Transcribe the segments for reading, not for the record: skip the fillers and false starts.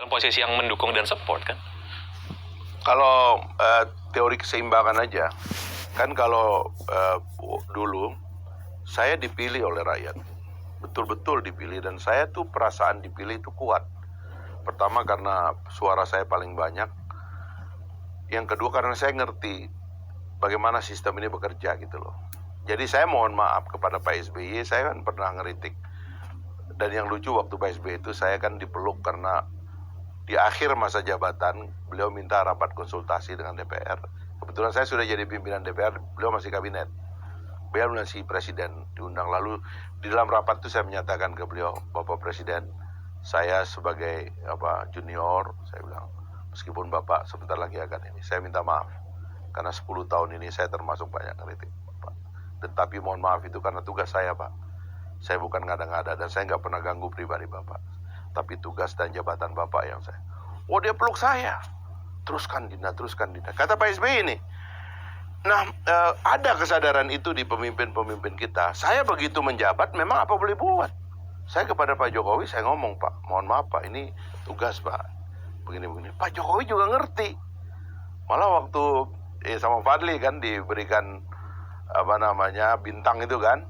dalam posisi yang mendukung dan support kan? Kalau teori keseimbangan aja, kan kalau dulu saya dipilih oleh rakyat, betul-betul dipilih, dan saya tuh perasaan dipilih itu kuat. Pertama karena suara saya paling banyak, yang kedua karena saya ngerti bagaimana sistem ini bekerja gitu loh. Jadi saya mohon maaf kepada Pak SBY, saya kan pernah ngeritik. Dan yang lucu waktu Pak SBY itu saya kan dipeluk karena di akhir masa jabatan beliau minta rapat konsultasi dengan DPR. Kebetulan saya sudah jadi pimpinan DPR, beliau masih kabinet. Beliau masih presiden diundang. Lalu di dalam rapat itu saya menyatakan ke beliau, Bapak Presiden, saya sebagai junior, saya bilang, meskipun Bapak sebentar lagi akan ini, saya minta maaf. Karena 10 tahun ini saya termasuk banyak kritik Bapak. Tetapi mohon maaf itu karena tugas saya Pak. Saya bukan ngada-ngada dan saya nggak pernah ganggu pribadi Bapak. Tapi tugas dan jabatan Bapak yang saya. Oh dia peluk saya. Teruskan Dinda. Kata Pak SBY ini. Nah ada kesadaran itu di pemimpin-pemimpin kita. Saya begitu menjabat memang apa boleh buat. Saya kepada Pak Jokowi saya ngomong Pak. Mohon maaf Pak ini tugas Pak. Begini-begini. Pak Jokowi juga ngerti. Malah waktu sama Fadli kan diberikan bintang itu kan.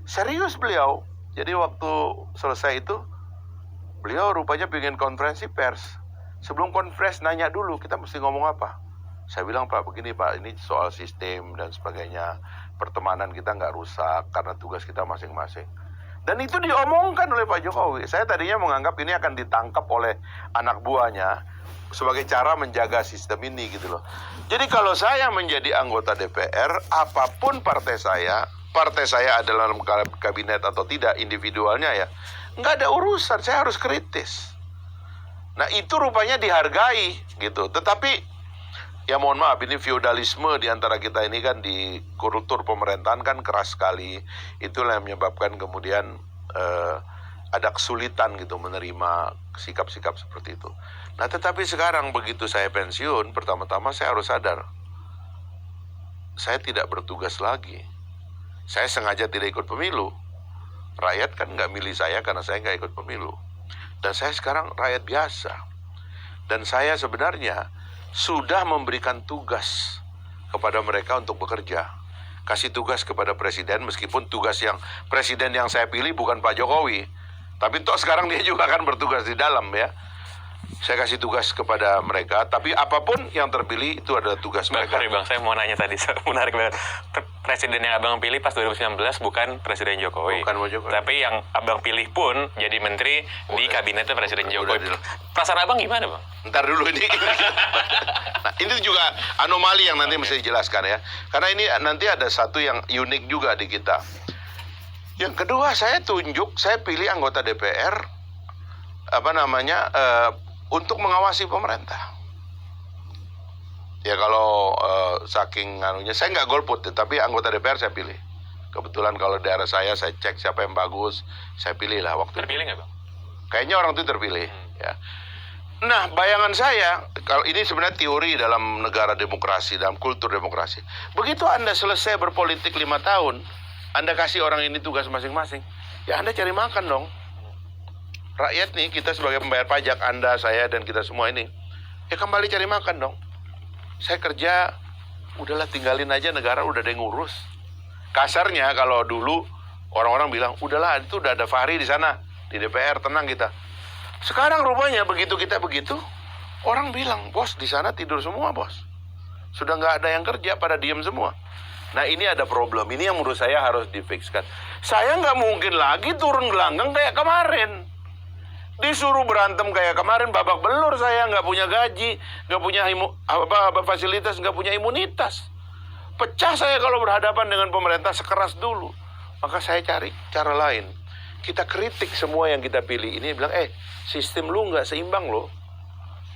Serius beliau. Jadi waktu selesai itu beliau rupanya pengen konferensi pers. Sebelum konferensi nanya dulu kita mesti ngomong apa. Saya bilang Pak begini Pak, ini soal sistem dan sebagainya. Pertemanan kita nggak rusak karena tugas kita masing-masing. Dan itu diomongkan oleh Pak Jokowi. Saya tadinya menganggap ini akan ditangkap oleh anak buahnya sebagai cara menjaga sistem ini gitu loh. Jadi kalau saya menjadi anggota DPR, apapun partai saya adalah dalam kabinet atau tidak individualnya ya, nggak ada urusan, saya harus kritis. Nah itu rupanya dihargai gitu. Tetapi ya mohon maaf, ini feudalisme di antara kita ini kan di kultur pemerintahan kan keras sekali. Itulah yang menyebabkan kemudian ada kesulitan gitu menerima sikap-sikap seperti itu. Nah tetapi sekarang begitu saya pensiun, pertama-tama saya harus sadar, saya tidak bertugas lagi. Saya sengaja tidak ikut pemilu. Rakyat kan nggak milih saya karena saya nggak ikut pemilu. Dan saya sekarang rakyat biasa. Dan saya sebenarnya sudah memberikan tugas kepada mereka untuk bekerja. Kasih tugas kepada presiden, meskipun tugas yang presiden yang saya pilih bukan Pak Jokowi. Tapi toh sekarang dia juga akan bertugas di dalam ya. Saya kasih tugas kepada mereka, tapi apapun yang terpilih itu adalah tugas mereka. Bang, saya mau nanya tadi, menarik banget. Presiden yang abang pilih pas 2019 bukan Presiden Jokowi. Bukan Jokowi. Tapi yang abang pilih pun jadi menteri di kabinetnya Presiden Jokowi. Perasaan abang gimana Bang? Ntar dulu ini. Nah, ini juga anomali yang nanti mesti dijelaskan ya. Karena ini nanti ada satu yang unik juga di kita. Yang kedua saya pilih anggota DPR untuk mengawasi pemerintah. Ya kalau saking saya nggak golput, tapi anggota DPR saya pilih. Kebetulan kalau daerah saya cek siapa yang bagus, saya pilih lah waktu terpilih nggak Bang? Kayaknya orang itu terpilih. Ya. Nah bayangan saya, kalau ini sebenarnya teori dalam negara demokrasi, dalam kultur demokrasi. Begitu Anda selesai berpolitik 5 tahun, Anda kasih orang ini tugas masing-masing, ya Anda cari makan dong. Rakyat nih, kita sebagai pembayar pajak, Anda, saya, dan kita semua ini, ya kembali cari makan dong. Saya kerja, udahlah tinggalin aja negara, udah ada yang ngurus. Kasarnya kalau dulu orang-orang bilang, udahlah itu udah ada Fahri di sana, di DPR, tenang kita. Sekarang rupanya begitu kita begitu, orang bilang, bos di sana tidur semua bos. Sudah nggak ada yang kerja, pada diem semua. Nah ini ada problem, ini yang menurut saya harus difikskan. Saya nggak mungkin lagi turun gelanggang kayak kemarin. Disuruh berantem kayak kemarin, babak belur, saya nggak punya gaji, nggak punya fasilitas, nggak punya imunitas. Pecah saya kalau berhadapan dengan pemerintah sekeras dulu. Maka saya cari cara lain. Kita kritik semua yang kita pilih. Ini bilang, sistem lu nggak seimbang loh.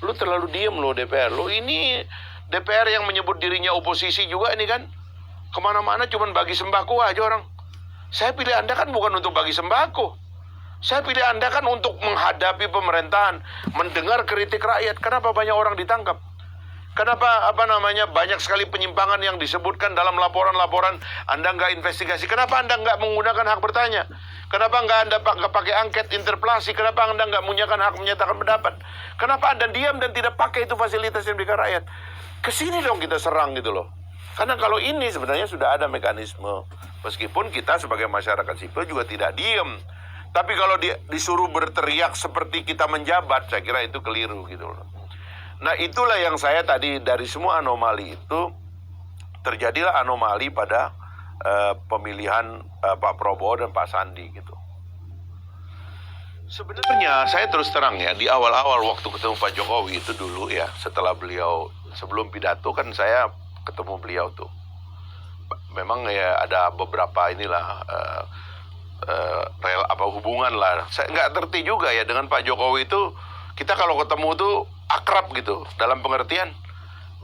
Lu terlalu diem loh DPR. Lu ini DPR yang menyebut dirinya oposisi juga ini kan. Kemana-mana cuman bagi sembako aja orang. Saya pilih Anda kan bukan untuk bagi sembako. Saya pilih Anda kan untuk menghadapi pemerintahan, mendengar kritik rakyat. Kenapa banyak orang ditangkap? Kenapa banyak sekali penyimpangan yang disebutkan dalam laporan-laporan Anda nggak investigasi? Kenapa Anda nggak menggunakan hak bertanya? Kenapa nggak pakai angket interpelasi? Kenapa Anda nggak punya hak menyatakan pendapat? Kenapa Anda diam dan tidak pakai itu fasilitas yang diberikan rakyat? Kesini dong kita serang gitu loh. Karena kalau ini sebenarnya sudah ada mekanisme. Meskipun kita sebagai masyarakat sipil juga tidak diam. Tapi kalau disuruh berteriak seperti kita menjabat, saya kira itu keliru gitu loh. Nah itulah yang saya tadi dari semua anomali itu, terjadilah anomali pada pemilihan Pak Prabowo dan Pak Sandi gitu. Sebenarnya saya terus terang ya, di awal-awal waktu ketemu Pak Jokowi itu dulu ya, setelah beliau, sebelum pidato kan saya ketemu beliau tuh. Memang ya ada beberapa inilah hubungan lah. Saya nggak ngerti juga ya dengan Pak Jokowi itu, kita kalau ketemu tuh akrab gitu, dalam pengertian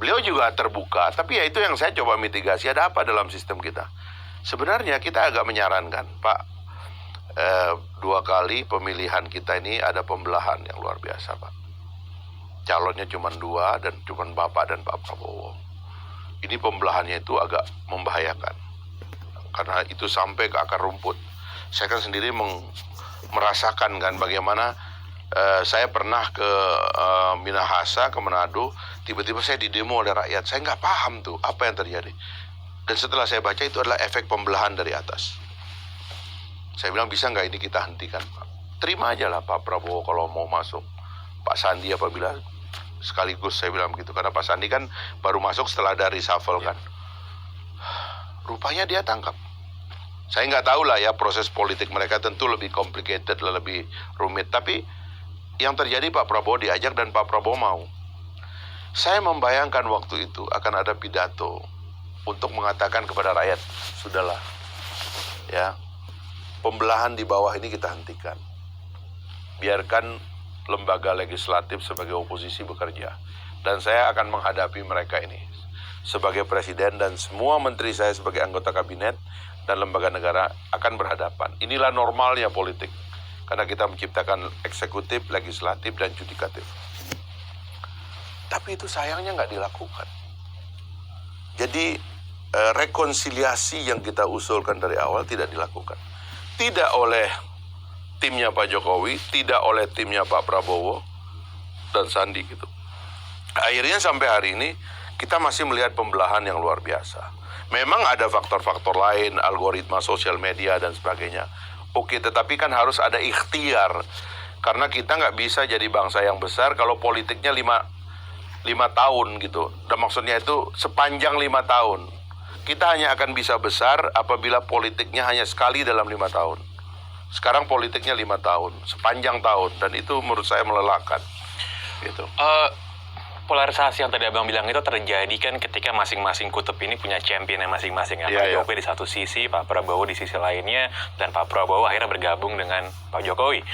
beliau juga terbuka. Tapi ya itu yang saya coba mitigasi, ada apa dalam sistem kita. Sebenarnya kita agak menyarankan, Pak, 2 kali pemilihan kita ini ada pembelahan yang luar biasa, Pak. Calonnya cuma 2 dan cuma Bapak dan Pak Prabowo. Ini pembelahannya itu agak membahayakan. Karena itu sampai ke akar rumput. Saya kan sendiri merasakan kan bagaimana saya pernah ke Minahasa, ke Manado, tiba-tiba saya didemo oleh rakyat. Saya nggak paham tuh apa yang terjadi. Dan setelah saya baca itu adalah efek pembelahan dari atas. Saya bilang bisa nggak ini kita hentikan, Pak? Terima aja lah Pak Prabowo kalau mau masuk. Pak Sandi apabila sekaligus saya bilang begitu. Karena Pak Sandi kan baru masuk setelah dari reshuffle kan. Rupanya dia tangkap. Saya nggak tahu lah ya proses politik mereka tentu lebih complicated, lebih rumit. Tapi yang terjadi Pak Prabowo diajak dan Pak Prabowo mau. Saya membayangkan waktu itu akan ada pidato untuk mengatakan kepada rakyat, sudahlah, ya, pembelahan di bawah ini kita hentikan. Biarkan lembaga legislatif sebagai oposisi bekerja. Dan saya akan menghadapi mereka ini sebagai presiden dan semua menteri saya sebagai anggota kabinet dan lembaga negara akan berhadapan. Inilah normalnya politik. Karena kita menciptakan eksekutif, legislatif, dan judikatif. Tapi itu sayangnya nggak dilakukan. Jadi rekonsiliasi yang kita usulkan dari awal tidak dilakukan. Tidak oleh timnya Pak Jokowi, tidak oleh timnya Pak Prabowo dan Sandi gitu. Akhirnya sampai hari ini kita masih melihat pembelahan yang luar biasa. Memang ada faktor-faktor lain, algoritma sosial media dan sebagainya. Oke, tetapi kan harus ada ikhtiar. Karena kita nggak bisa jadi bangsa yang besar kalau politiknya 5 tahun gitu. Dan maksudnya itu sepanjang 5 tahun. Kita hanya akan bisa besar apabila politiknya hanya sekali dalam 5 tahun. Sekarang politiknya 5 tahun, sepanjang tahun. Dan itu menurut saya melelahkan. Gitu. Polarisasi yang tadi Abang bilang itu terjadi kan ketika masing-masing kutub ini punya championnya masing-masing. Pak Jokowi di satu sisi, Pak Prabowo di sisi lainnya, dan Pak Prabowo akhirnya bergabung dengan Pak Jokowi.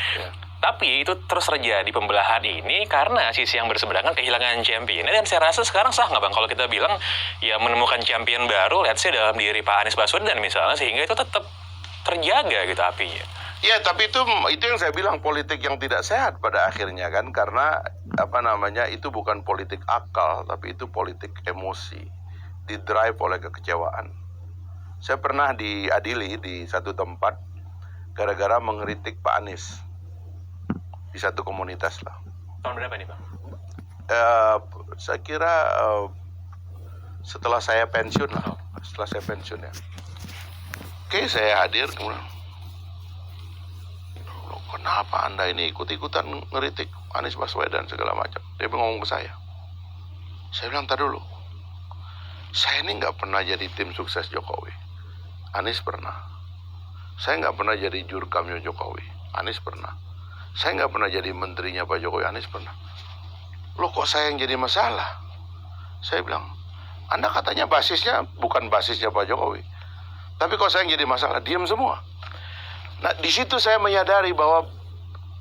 Tapi itu terus terjadi pembelahan ini karena sisi yang berseberangan kehilangan champion. Dan saya rasa sekarang sah nggak Bang kalau kita bilang ya menemukan champion baru, let's say dalam diri Pak Anies Baswedan misalnya, sehingga itu tetap terjaga gitu apinya. Ya, tapi itu yang saya bilang politik yang tidak sehat pada akhirnya kan, karena itu bukan politik akal, tapi itu politik emosi, didrive oleh kekecewaan. Saya pernah diadili di satu tempat gara-gara mengkritik Pak Anies di satu komunitas lah. Tahun berapa nih Bang? Saya kira setelah saya pensiun lah, ya. Oke, saya hadir kemudian. Kenapa Anda ini ikut-ikutan ngeritik Anies Baswedan segala macam? Dia ngomong ke saya. Saya bilang, dulu. Saya ini nggak pernah jadi tim sukses Jokowi. Anies pernah. Saya nggak pernah jadi jurkamnya Jokowi. Anies pernah. Saya nggak pernah jadi menterinya Pak Jokowi. Anies pernah. Loh kok saya yang jadi masalah? Saya bilang, Anda katanya basisnya bukan basisnya Pak Jokowi. Tapi kok saya yang jadi masalah? Diam semua. Nah, di situ saya menyadari bahwa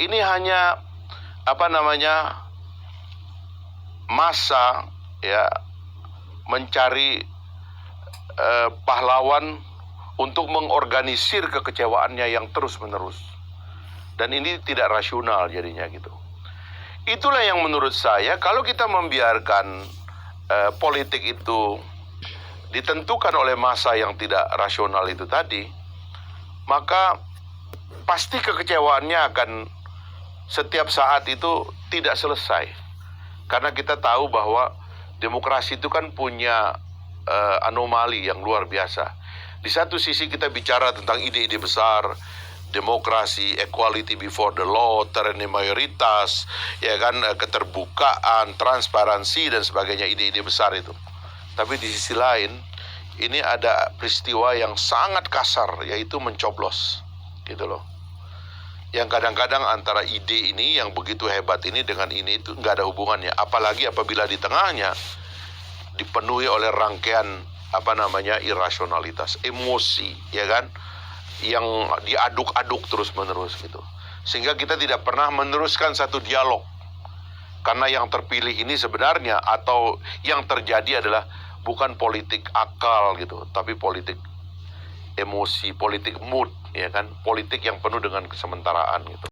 ini hanya massa ya mencari pahlawan untuk mengorganisir kekecewaannya yang terus-menerus. Dan ini tidak rasional jadinya gitu. Itulah yang menurut saya kalau kita membiarkan politik itu ditentukan oleh massa yang tidak rasional itu tadi, maka pasti kekecewaannya akan setiap saat itu tidak selesai. Karena kita tahu bahwa demokrasi itu kan punya anomali yang luar biasa. Di satu sisi kita bicara tentang ide-ide besar, demokrasi, equality before the law, tyranny mayoritas, ya kan, keterbukaan, transparansi dan sebagainya, ide-ide besar itu. Tapi di sisi lain, ini ada peristiwa yang sangat kasar, yaitu mencoblos, gitu loh. Yang kadang-kadang antara ide ini yang begitu hebat ini dengan ini itu nggak ada hubungannya. Apalagi apabila di tengahnya dipenuhi oleh rangkaian irasionalitas, emosi, ya kan, yang diaduk-aduk terus-menerus gitu. Sehingga kita tidak pernah meneruskan satu dialog. Karena yang terpilih ini sebenarnya atau yang terjadi adalah bukan politik akal gitu, tapi politik emosi, politik mood, ya kan, politik yang penuh dengan kesementaraan gitu.